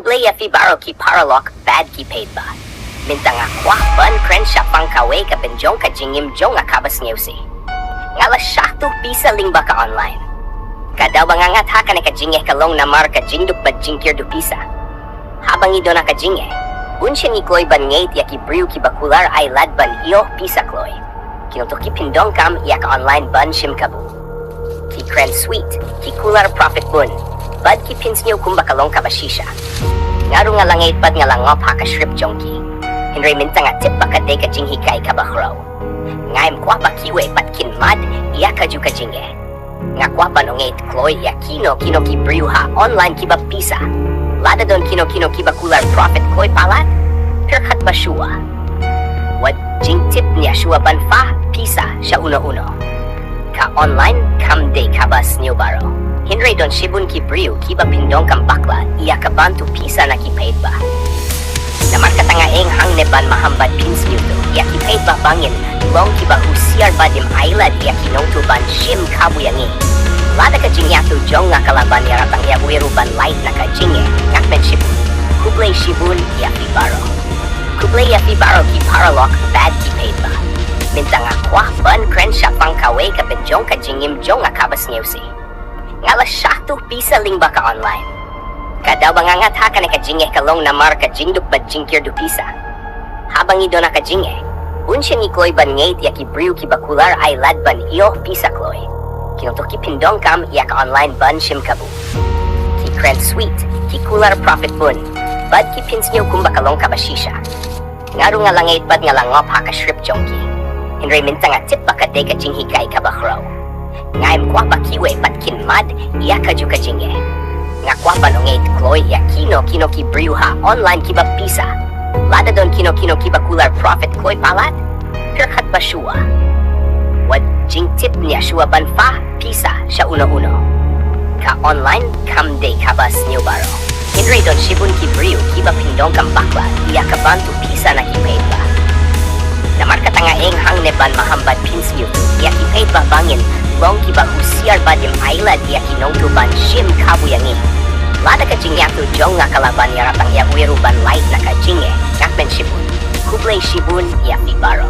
Kublaya fi baro ki paralok bad ki paid ba. Mintanga kwah ban kren siya pang kawe ka benjong ka jingim jong akabas ngewsi. Ngala syaktu bisa lingba ka online. Kadaw bangangat ha ka na kajingeh kalong namar ka jingduk ba jingkir du pisa. Habang ido na kajingeh, unsya ni kloy ban ngait ya ki briu ki bakular ay lad ban iyo pisa kloy. Kinutok ki pindong kam ya ka online ban shim kabu. Ki kren sweet, ki kular profit bun. Bad ki pins niyo kumbakalong kabashisha. Ngaro nga langait pad nga langop ha ka shrip jongki. Henry minta nga tip baka de ka jinghi kay kabahraw. Ngaim kwa pa kiwe pat kinmad iya ka ju ka jinge. Nga kwa pa nungait kloy ya kino ki briu ha online kiba pisa. Lada don kino kiba kular profit kloy palat. Pirkat ba shua? Wad jing tip niya shua ban fa pisa siya uno-uno. Ka online kam de kabas niyo baro. Henry don shibun ki briu kiba pindong kam bakla iya ka bantu pisa na ki paid ba. Namar katangaeng hang neban mahambad pins niyo iya ki paid ba bangin long kiba husiar badim ailad iya kinong tuban shim kabuyangi. Lada ka jingyatu jong nga kalaban ya ratang iya uiru ban light na ka jingye ngakmen shibun. Kublay shibun iya fi baro. Kublay iya fi baro ki paralok bad ki paid ba. Minta nga kwah ban kren siya pang kawe ka benjong ka jingim jong akabas ngewsi. Ngala syaktu bisa lingba ka online. Kadaw bangangat ha ka na kajingeh kalong namar ka jingduk ba jingkir du pisa. Habang ido na kajingeh, unsya ni kloy ban ngait ya ki briu ki bakular ay lad ban iyo pisa kloy. Kinutok ki pindong kam ya ka online ban shim kabu. Ki kren sweet, ki kular profit bun. Bad ki pins niyo kumbakalong kabashisha. Ngaro nga langait bad nga langop ha ka shrip jongki. Henry minta nga tip baka de ka jinghi kay kabahraw. Ngaim kwa pa kiwe pat kinmad iya ka ju ka jinge. Nga kwa pa nungait kloy ya kino ki briu ha online kiba pisa. Lada don kino kiba kular profit kloy palat. Pirkat ba shua? Wad jing tip niya shua ban fa pisa siya uno-uno. Ka online kam de kabas niyo baro. Henry don shibun ki briu kiba pindong kam bakla iya ka bantu pisa na ki paid ba. Namar katangaeng hang neban mahambad pins niyo iya ki paid ba bangin long kiba husiar badim ailad iya kinong tuban shim kabuyangi. Lada ka jingyatu jong nga kalaban ya ratang iya uiru ban light na ka jinge ngakmen shibun. Kublay shibun iya fi baro.